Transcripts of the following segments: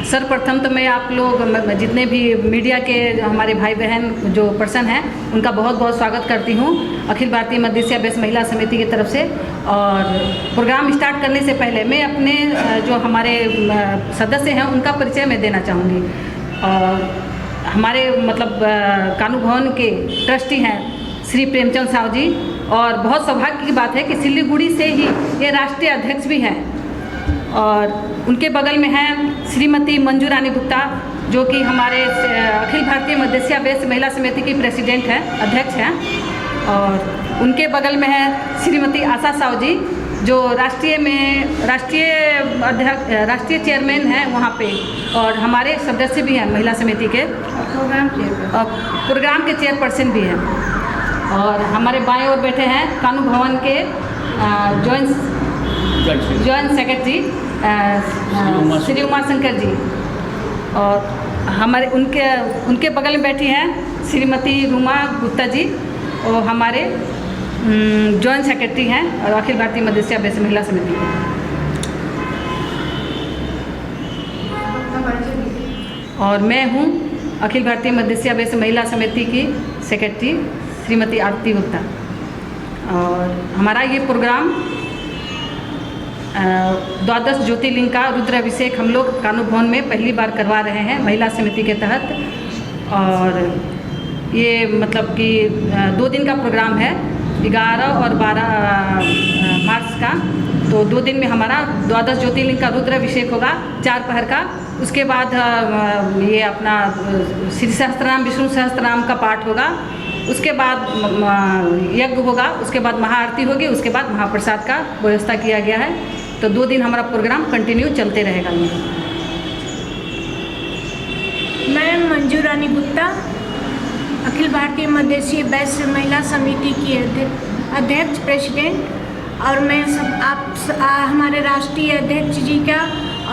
सर्वप्रथम तो मैं आप लोग जितने भी मीडिया के हमारे भाई बहन जो पर्सन हैं उनका बहुत बहुत स्वागत करती हूँ अखिल भारतीय मध्यस्थीय अभ्यस्त महिला समिति की तरफ से। और प्रोग्राम स्टार्ट करने से पहले मैं अपने जो हमारे सदस्य हैं उनका परिचय मैं देना चाहूँगी। और हमारे मतलब कानू भवन के ट्रस्टी हैं श्री प्रेमचंद साहू जी, और बहुत सौभाग्य की बात है कि सिलीगुड़ी से ही ये राष्ट्रीय अध्यक्ष भी हैं। और उनके बगल में हैं श्रीमती मंजू रानी गुप्ता, जो कि हमारे अखिल भारतीय मध्यस्थीय अभ्यस्त महिला समिति की प्रेसिडेंट हैं, अध्यक्ष हैं। और उनके बगल में है श्रीमती आशा साहू जी, जो राष्ट्रीय चेयरमैन हैं वहाँ पे, और हमारे सदस्य भी हैं महिला समिति के, प्रोग्राम के चेयरपर्सन भी हैं। और हमारे बाएं ओर बैठे हैं कानू भवन के जॉइंट सेक्रेटरी श्री उमा शंकर जी। और हमारे उनके बगल में बैठी हैं श्रीमती रूमा गुप्ता जी, और हमारे जॉइंट सेक्रेटरी हैं और अखिल भारतीय मध्यस्थीय अभ्यस्त महिला समिति। और मैं हूँ अखिल भारतीय मध्यस्थीय अभ्यस्त महिला समिति की सेक्रेटरी श्रीमती आरती गुप्ता। और हमारा ये प्रोग्राम द्वादश ज्योतिर्लिंग का रुद्राभिषेक हम लोग कानू भवन में पहली बार करवा रहे हैं महिला समिति के तहत। और ये मतलब कि 2 दिन का प्रोग्राम है, 11 और 12 मार्च का। तो 2 दिन में हमारा द्वादश ज्योतिर्लिंग का रुद्राभिषेक होगा 4 पहर का। उसके बाद ये अपना श्री सहस्त्रनाम विष्णु सहस्त्रनाम का पाठ होगा, उसके बाद यज्ञ होगा, उसके बाद महाआरती होगी, उसके बाद महाप्रसाद का व्यवस्था किया गया है। तो 2 दिन हमारा प्रोग्राम कंटिन्यू चलते रहेगा। मैं मंजू रानी गुप्ता अखिल भारतीय मध्यस्थीय अभ्यस्त महिला समिति की अध्यक्ष प्रेसिडेंट, और मैं हमारे राष्ट्रीय अध्यक्ष जी का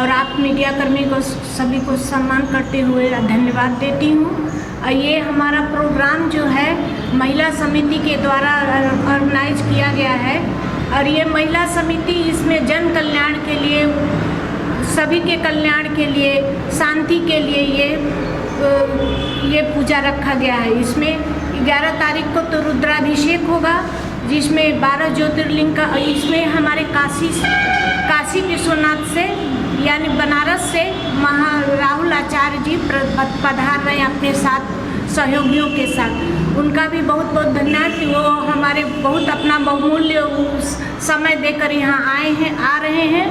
और आप मीडिया कर्मी को सभी को सम्मान करते हुए धन्यवाद देती हूँ। ये हमारा प्रोग्राम जो है महिला समिति के द्वारा ऑर्गेनाइज किया गया है, और ये महिला समिति इसमें जन कल्याण के लिए, सभी के कल्याण के लिए, शांति के लिए ये पूजा रखा गया है। इसमें 11 तारीख को तो रुद्राभिषेक होगा, जिसमें 12 ज्योतिर्लिंग का, इसमें हमारे काशी विश्वनाथ से यानी बनारस से राहुल आचार्य जी पधार रहे हैं अपने साथ सहयोगियों के साथ। उनका भी बहुत बहुत धन्यवाद कि वो हमारे बहुत अपना बहुमूल्य समय देकर यहाँ आ रहे हैं।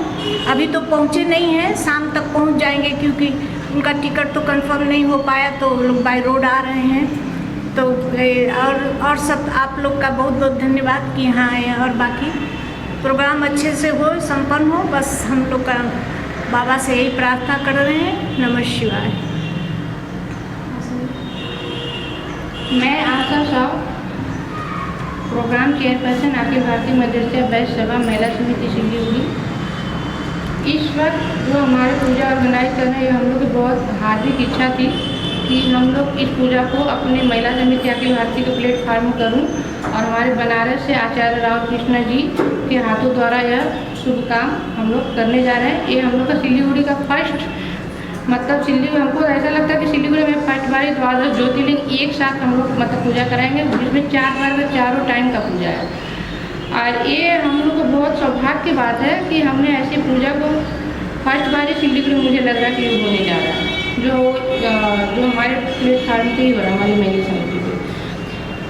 अभी तो पहुँचे नहीं हैं, शाम तक पहुँच जाएंगे, क्योंकि उनका टिकट तो कंफर्म नहीं हो पाया, तो लोग बाय रोड आ रहे हैं। तो और सब आप लोग का बहुत बहुत धन्यवाद कि यहाँ आए, और बाकी प्रोग्राम अच्छे से हो, संपन्न हो, बस हम लोग का बाबा से यही प्रार्थना कर रहे हैं। नमः शिवाय। मैं आशा साहू, प्रोग्राम चेयरपर्सन अखिल भारतीय मध्यस्थीय अभ्यस्त सभा महिला समिति सिलीगुड़ी। इस वक्त जो हमारे पूजा ऑर्गेनाइज कर रहे हैं, हम लोग की बहुत हार्दिक इच्छा थी कि हम लोग इस पूजा को अपने महिला समिति अखिल भारतीय के प्लेटफार्म करूं, और हमारे बनारस से आचार्य राव कृष्ण जी के हाथों द्वारा यह शुभ काम हम लोग करने जा रहे हैं। ये हम लोग का सिलीगुड़ी का फर्स्ट, मतलब सिलीगुड़ी, हमको ऐसा लगता है कि सिलीगुड़ी में फर्स्ट बार द्वादश ज्योतिर्लिंग एक साथ हम लोग मतलब पूजा कराएंगे, जिसमें 4 बार में चारों टाइम का पूजा है। और ये हम लोग को बहुत सौभाग्य की बात है कि हमने ऐसी पूजा को फर्स्ट बार ही सिलीगुड़ी, मुझे लग रहा है कि होने जा रहा है, जो हमारे प्लेटफार्म पे ही हो रहा है, हमारी महिला समिति पे।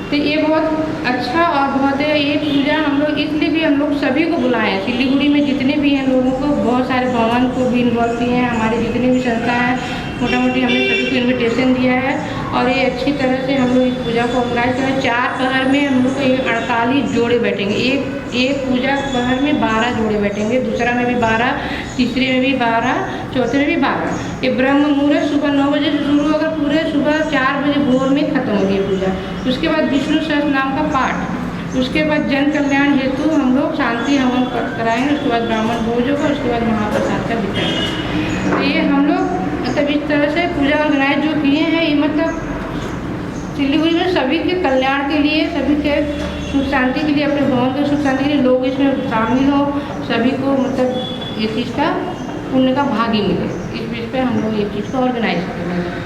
तो ये बहुत अच्छा और बहुत है। ये पूजा हम लोग इसलिए भी हम लोग सभी को बुलाए हैं, सिलीगुड़ी में जितने भी हैं लोगों को, बहुत सारे भवन को भी इन्वॉल्व किए हैं, हमारे जितने भी संस्था हैं, मोटा मोटी हमने सभी को इन्विटेशन दिया है। और ये अच्छी तरह से हम लोग इस पूजा को ऑर्गेनाइज करें। 4 पहर में हम लोग को 48 जोड़े बैठेंगे, एक पूजा पहर में 12 जोड़े बैठेंगे, दूसरा में भी 12, तीसरे में भी 12, चौथे में भी 12। ये ब्रह्म मुहूर्त सुबह 9 बजे से शुरू होकर पूरे सुबह 4 बजे भोर में खत्म होगी पूजा। उसके बाद विष्णु सहस्त्रनाम का पाठ, उसके बाद जन कल्याण हेतु हम लोग शांति हवन कराएंगे, उसके बाद ब्राह्मण भोज होगा, उसके बाद महाप्रसाद का वितरण। तो ये हम लोग मतलब इस तरह से पूजा ऑर्गेनाइज जो किए हैं, ये मतलब सिलीगुड़ी में सभी के कल्याण के लिए, सभी के सुख शांति के लिए, अपने भवन के सुख शांति के लिए लोग इसमें शामिल हो, सभी को मतलब ये चीज़ का पुण्य का भागी मिले, इस बेस पे हम लोग ये चीज़ को ऑर्गेनाइज कर रहे हैं।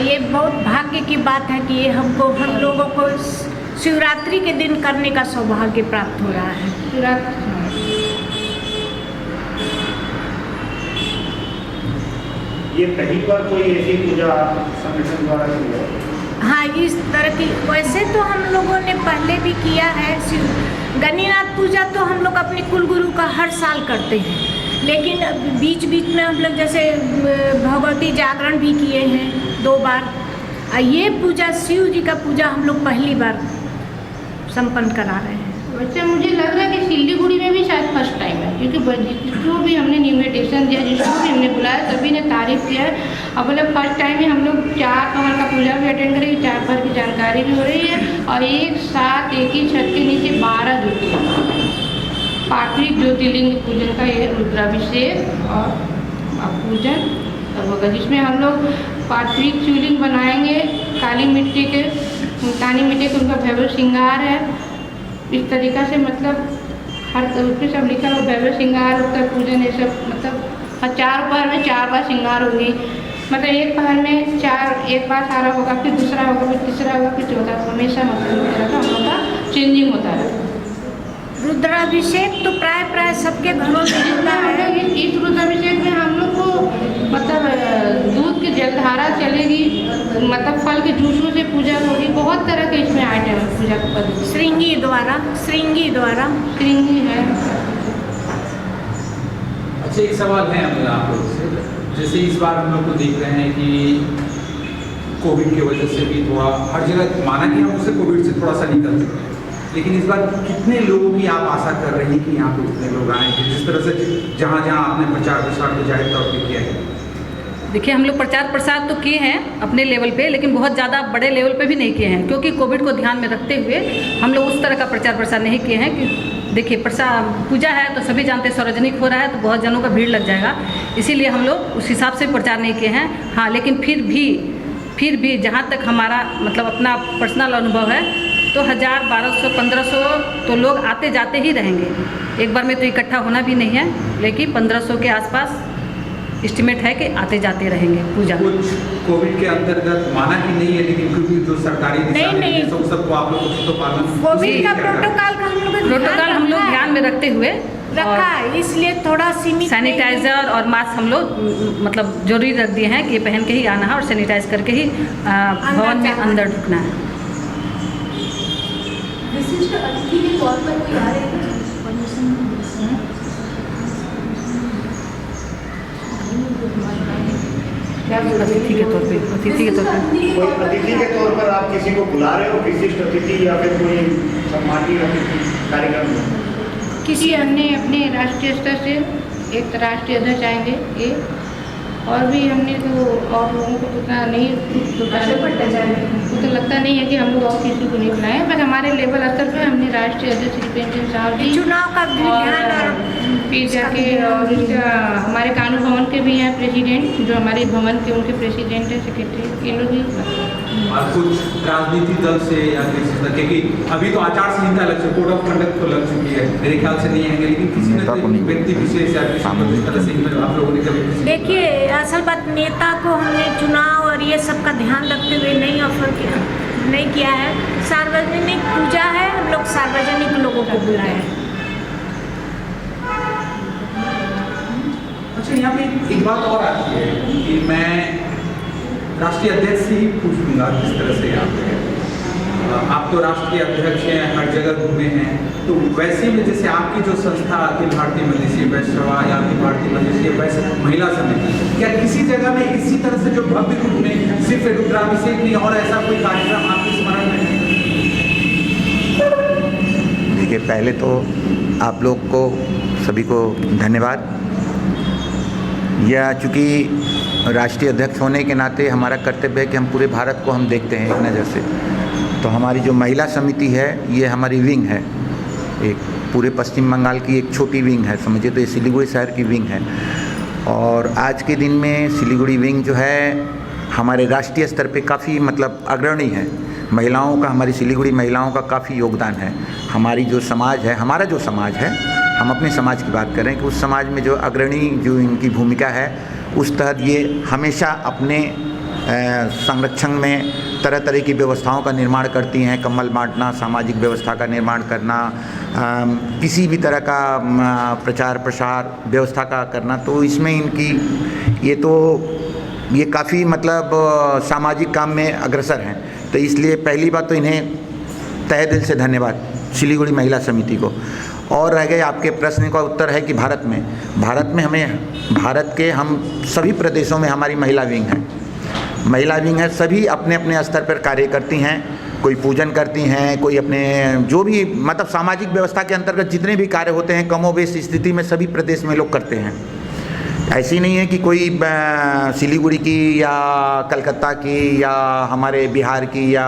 ये बहुत भाग्य की बात है कि ये हम लोगों को शिवरात्रि के दिन करने का सौभाग्य प्राप्त हो रहा है। ये पहली बार कोई ऐसी पूजा संगठन द्वारा की है? हाँ, इस तरह की वैसे तो हम लोगों ने पहले भी किया है। गणिनाथ पूजा तो हम लोग अपने कुलगुरु का हर साल करते हैं, लेकिन बीच बीच में हम लोग जैसे भगवती जागरण भी किए हैं 2 बार। ये पूजा शिव जी का पूजा हम लोग पहली बार संपन्न करा रहे हैं। वैसे मुझे लग रहा है कि सिलीगुड़ी में भी शायद फर्स्ट टाइम है, क्योंकि जिसको भी हमने इन्विटेशन दिया, जिसको भी हमने बुलाया, सभी ने तारीफ किया है। अब मतलब फर्स्ट टाइम में हम लोग 4 पहर का पूजा भी अटेंड करेंगे, 4 पहर की जानकारी भी हो रही है, और एक साथ एक ही छत के नीचे 12 ज्योतिर्लिंग, पार्थिव ज्योतिर्लिंग पूजन का ये रुद्राभिषेक और पूजन होगा, जिसमें हम लोग पार्थिव शिवलिंग बनाएंगे काली मिट्टी के, मुल्तानी मिट्टी के, उनका भव्य श्रृंगार है। इस तरीक़ा से मतलब हर उसमें सब लिखा हो, भव्य श्रृंगार, उत्तर पूजन, ये सब मतलब 4 पहर में 4 बार श्रृंगार होगी। मतलब एक पहर में 4 एक बार सारा होगा, फिर दूसरा होगा, फिर तीसरा होगा, फिर चौथा, हमेशा मतलब हम लोग का चेंजिंग होता है। रुद्राभिषेक तो प्राय सबके घरों में होता है। इस रुद्राभिषेक में हम लोग को मतलब दूध की जलधारा चलेगी, मतलब फल के जूसों से पूजा होगी, बहुत तरह के इसमें आइटम है पूजा के पद्धति। श्रृंगी द्वारा श्रृंगी है। अच्छा, एक सवाल है आप लोग से, जैसे इस बार हम लोग को देख रहे हैं कि कोविड की वजह से भी थोड़ा हर जगह माना कि हम उससे कोविड से थोड़ा सा निकल चुके हैं, लेकिन इस बार कितने लोगों की आप आशा कर रही हैं कि यहाँ पे कितने लोग आएंगे, जिस तरह से जहाँ आपने प्रचार प्रसार तो जाहिर तौर पर किया है? देखिए, हम लोग प्रचार प्रसार तो किए हैं अपने लेवल पे, लेकिन बहुत ज़्यादा बड़े लेवल पे भी नहीं किए हैं, क्योंकि कोविड को ध्यान में रखते हुए हम लोग उस तरह का प्रचार प्रसार नहीं किए हैं कि देखिए पूजा है तो सभी जानते हैं सार्वजनिक हो रहा है तो बहुत जनों का भीड़ लग जाएगा, इसीलिए हम लोग उस हिसाब से प्रचार नहीं किए हैं। हाँ, लेकिन फिर भी जहाँ तक हमारा मतलब अपना पर्सनल अनुभव है तो 1000, 1200, 1500 तो लोग आते जाते ही रहेंगे। एक बार में तो इकट्ठा होना भी नहीं है, लेकिन 1500 के आसपास एस्टिमेट है कि आते जाते रहेंगे पूजा। कुछ कोविड के अंतर्गत माना कि नहीं है, लेकिन क्योंकि जो सरकारी दिशा सबको आप लोग तो पालन कोविड का प्रोटोकॉल हम लोग ध्यान में रखते हुए रखा है, इसलिए थोड़ा सीमित सैनिटाइजर और मास्क हम लोग मतलब जरूरी रख दिए हैं कि ये पहन के ही आना है और सैनिटाइज करके ही भवन में अंदर ढुकना है। विशिष्ट अतिथि के तौर पर कोई आ रहे हैं? अतिथि के तौर पे कोई अतिथि के तौर पर आप किसी को बुला रहे हो, विशिष्ट अतिथि या फिर कोई सम्मानीय अतिथि कार्यक्रम? किसी हमने अपने राष्ट्रीय स्तर से एक राष्ट्रीय अध्यक्ष आएंगे ये, और भी हमने तो और लोगों को उतना नहीं तो लगता नहीं है कि हम लोग और किसी को नहीं बुलाए, बस हमारे लेवल स्तर पे हमने राष्ट्रीय अध्यक्ष रिपेंशन साहब जी, चुनाव का ध्यान, फिर जाके और हमारे कानून भवन के भी हैं प्रेसिडेंट, जो हमारे भवन के उनके प्रेसिडेंट है, सेक्रेटरी, ये लोग ही। और कुछ राजनीतिक दल से या क्योंकि अभी तो आचार संहिता लग चुकी, कोड ऑफ कंडक्ट तो लग चुकी है, मेरे ख्याल से नहीं आएंगे, लेकिन किसी ने कोई व्यक्ति विशेष या किसी तरह से आप लोगों ने कभी देखिए, असल बात नेता को हमने चुनाव और ये सब का ध्यान रखते हुए नहीं किया है। सार्वजनिक पूजा है, हम लोग सार्वजनिक लोगों को बुलाए हैं। अच्छा, यहाँ पे एक बात और आती है कि मैं राष्ट्रीय अध्यक्ष से ही पूछूंगा किस तरह से आप तो राष्ट्रीय अध्यक्ष हैं, हर जगह घूमे हैं, तो वैसे में जैसे आपकी जो संस्था अखिल भारतीय मजलिसी वैश्य सभा या अखिल भारतीय मजलिसी वैश्य महिला समिति, क्या किसी जगह में इसी तरह से जो भव्य रूप में सिर्फ रुद्राभिषेक नहीं और ऐसा कोई कार्यक्रम आपके स्मरण में है? देखिए, पहले तो आप लोग को सभी को धन्यवाद। यह चूँकि राष्ट्रीय अध्यक्ष होने के नाते हमारा कर्तव्य है कि हम पूरे भारत को हम देखते हैं एक नज़र से, तो हमारी जो महिला समिति है ये हमारी विंग है, एक पूरे पश्चिम बंगाल की एक छोटी विंग है, समझिए तो ये सिलीगुड़ी शहर की विंग है। और आज के दिन में सिलीगुड़ी विंग जो है हमारे राष्ट्रीय स्तर पे काफ़ी मतलब अग्रणी है। महिलाओं का, हमारी सिलीगुड़ी महिलाओं का काफ़ी योगदान है। हमारी जो समाज है, हमारा जो समाज है हम अपने समाज की बात करें कि उस समाज में जो अग्रणी जो इनकी भूमिका है, उस तहत ये हमेशा अपने संरक्षण में तरह तरह की व्यवस्थाओं का निर्माण करती हैं। कंबल बांटना, सामाजिक व्यवस्था का निर्माण करना, किसी भी तरह का प्रचार प्रसार व्यवस्था का करना, तो इसमें इनकी ये काफ़ी मतलब सामाजिक काम में अग्रसर हैं। तो इसलिए पहली बात तो इन्हें तहे दिल से धन्यवाद सिलीगुड़ी महिला समिति को। और रह गए आपके प्रश्न का उत्तर है कि भारत में भारत के हम सभी प्रदेशों में हमारी महिला विंग है। सभी अपने अपने स्तर पर कार्य करती हैं। कोई पूजन करती हैं, कोई अपने जो भी मतलब सामाजिक व्यवस्था के अंतर्गत जितने भी कार्य होते हैं कमोबेश स्थिति में सभी प्रदेश में लोग करते हैं। ऐसी नहीं है कि कोई सिलीगुड़ी की या कलकत्ता की या हमारे बिहार की या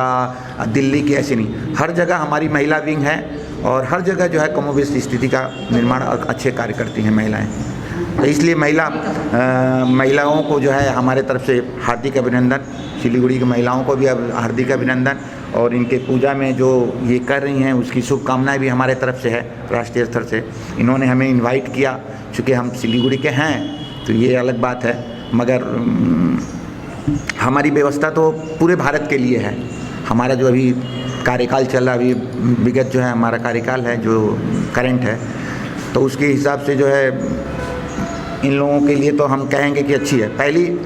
दिल्ली की, ऐसी नहीं, हर जगह हमारी महिला विंग है और हर जगह जो है कमोबेश स्थिति का निर्माण और अच्छे कार्य करती हैं महिलाएं। तो इसलिए महिलाओं को जो है हमारे तरफ से हार्दिक अभिनंदन, सिलीगुड़ी की महिलाओं को भी हार्दिक अभिनंदन, और इनके पूजा में जो ये कर रही हैं उसकी शुभकामनाएं भी हमारे तरफ से है राष्ट्रीय स्तर से। इन्होंने हमें इनवाइट किया, चूँकि हम सिलीगुड़ी के हैं तो ये अलग बात है, मगर हमारी व्यवस्था तो पूरे भारत के लिए है। हमारा जो अभी कार्यकाल चल रहा, अभी विगत जो है हमारा कार्यकाल है जो करंट है, तो उसके हिसाब से जो है इन लोगों के लिए तो हम कहेंगे कि अच्छी है।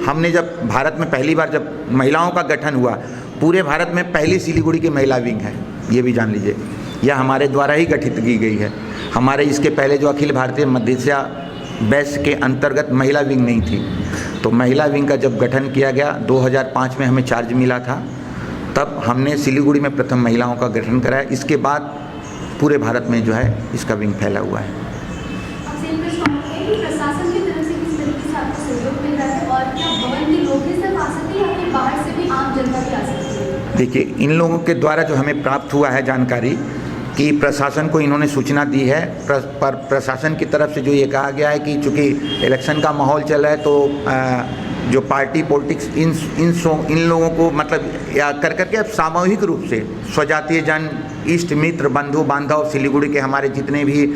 हमने जब भारत में पहली बार जब महिलाओं का गठन हुआ, पूरे भारत में पहली सिलीगुड़ी की महिला विंग है, ये भी जान लीजिए। यह हमारे द्वारा ही गठित की गई है। हमारे इसके पहले जो अखिल भारतीय मध्यस्या बैच के अंतर्गत महिला विंग नहीं थी, तो महिला विंग का जब गठन किया गया 2005 में हमें चार्ज मिला था, तब हमने सिलीगुड़ी में प्रथम महिलाओं का गठन कराया। इसके बाद पूरे भारत में जो है इसका विंग फैला हुआ है। प्रशासन की तरफ से किस तरीके से आपको सहयोग मिल रहा है और क्या भवन के लोग ही सिर्फ आ सकते हैं या फिर बाहर से भी आम जनता भी आ सकती है? देखिए, इन लोगों के द्वारा जो हमें प्राप्त हुआ है जानकारी कि प्रशासन को इन्होंने सूचना दी है, पर प्रशासन की तरफ से जो ये कहा गया है कि चूँकि इलेक्शन का माहौल चल रहा है तो जो पार्टी पॉलिटिक्स इन लोगों को मतलब या कर करके अब सामूहिक रूप से स्वजातीय जन, इष्ट मित्र, बंधु बांधव, सिलीगुड़ी के हमारे जितने भी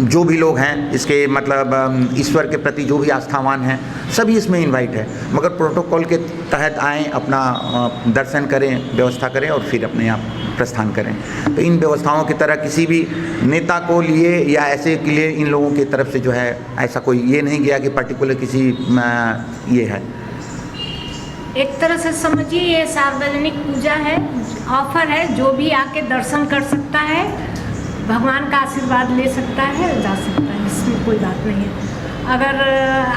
जो भी लोग हैं, इसके मतलब ईश्वर के प्रति जो भी आस्थावान हैं, सभी इसमें इनवाइट है। मगर प्रोटोकॉल के तहत आएँ, अपना दर्शन करें, व्यवस्था करें और फिर अपने आप प्रस्थान करें। तो इन व्यवस्थाओं की तरह किसी भी नेता को लिए या ऐसे के लिए इन लोगों की तरफ से जो है ऐसा कोई ये नहीं गया कि पर्टिकुलर किसी ये है। एक तरह से समझिए ये सार्वजनिक पूजा है, ऑफर है, जो भी आके दर्शन कर सकता है, भगवान का आशीर्वाद ले सकता है, जा सकता है, इसमें कोई बात नहीं है। अगर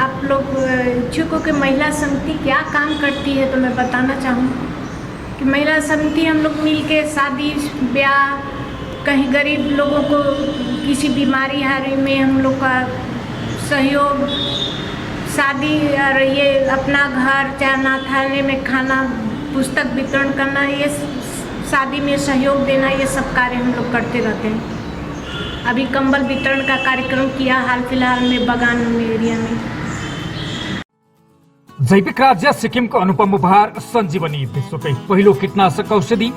आप लोग इच्छुक हो कि महिला समिति क्या काम करती है तो मैं बताना चाहूँ कि महिला समिति हम लोग मिलके शादी ब्याह, कहीं गरीब लोगों को किसी बीमारी हारी में हम लोग का सहयोग, शादी और ये अपना घर चाहे नाथाने में खाना, पुस्तक वितरण करना, ये शादी में सहयोग देना, ये सब कार्य हम लोग करते रहते हैं। अभी कंबल वितरण का कार्यक्रम किया हाल फिलहाल में बगान एरिया में। जैविक राज्य सिक्किमको अनुपम उपहार सञ्जीवनी, विश्वकै पहिलो कीटनाशक औषधि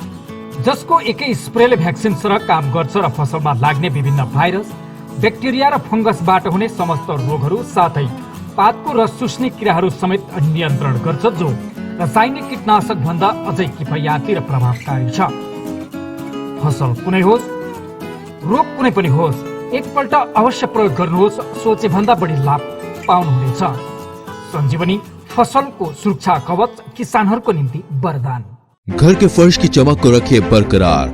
जसको एकै स्प्रेले भ्याक्सिन सरह काम गर्छ र फसलमा लाग्ने विभिन्न भाइरस, ब्याक्टेरिया र फंगसबाट हुने समस्त रोगहरू साथै पातको रस चुस्ने किराहरू समेत नियन्त्रण गर्छ, जो रासायनिक कीटनाशक भन्दा अझै किफायती र प्रभावकारी छ। फसल कुनै होस्, रोग कुनै पनि होस्, एकपल्ट अवश्य प्रयोग गर्नुहोस्, सोचे भन्दा बढी लाभ पाउनुहुनेछ। सञ्जीवनी फसल को सुरक्षा कवच, किसानहरूको निम्ति वरदान। घर के फर्श की चमक को रखिए बरकरार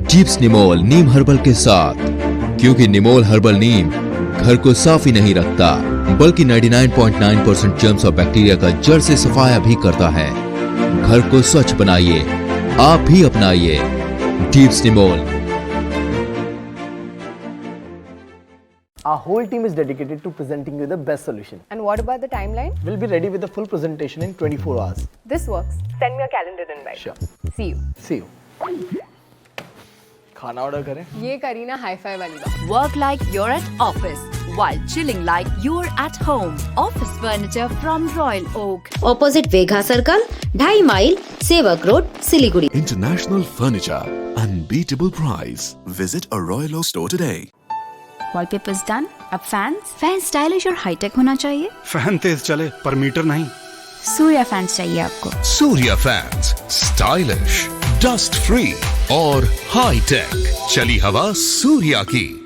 जीप्स निमोल नीम हर्बल के साथ, क्योंकि निमोल हर्बल नीम घर को साफ ही नहीं रखता बल्कि 99.9% जर्म्स और बैक्टीरिया का जड़ से सफाया भी करता है। घर को स्वच्छ बनाइए, आप भी अपनाइए jeeps Nimol. Our whole team is dedicated to presenting you the best solution. And what about the timeline? We'll be ready with the full presentation in 24 hours. This works. Send me a calendar invite. Sure. See you. See you. खाना order करें? ये Kareena hi-fi वाली बात. Work like you're at office while chilling like you're at home. Office furniture from Royal Oak. Opposite Vegha Circle, 2.5 mile, Sevak Road, Siliguri. International furniture, unbeatable price. Visit a Royal Oak store today. Wallpapers done. अब fan stylish और hi tech होना चाहिए। Fan तेज चले पर metre नहीं। Surya fans चाहिए आपको। Surya fans, stylish, dust free और हाई टेक। चली हवा सूर्या की।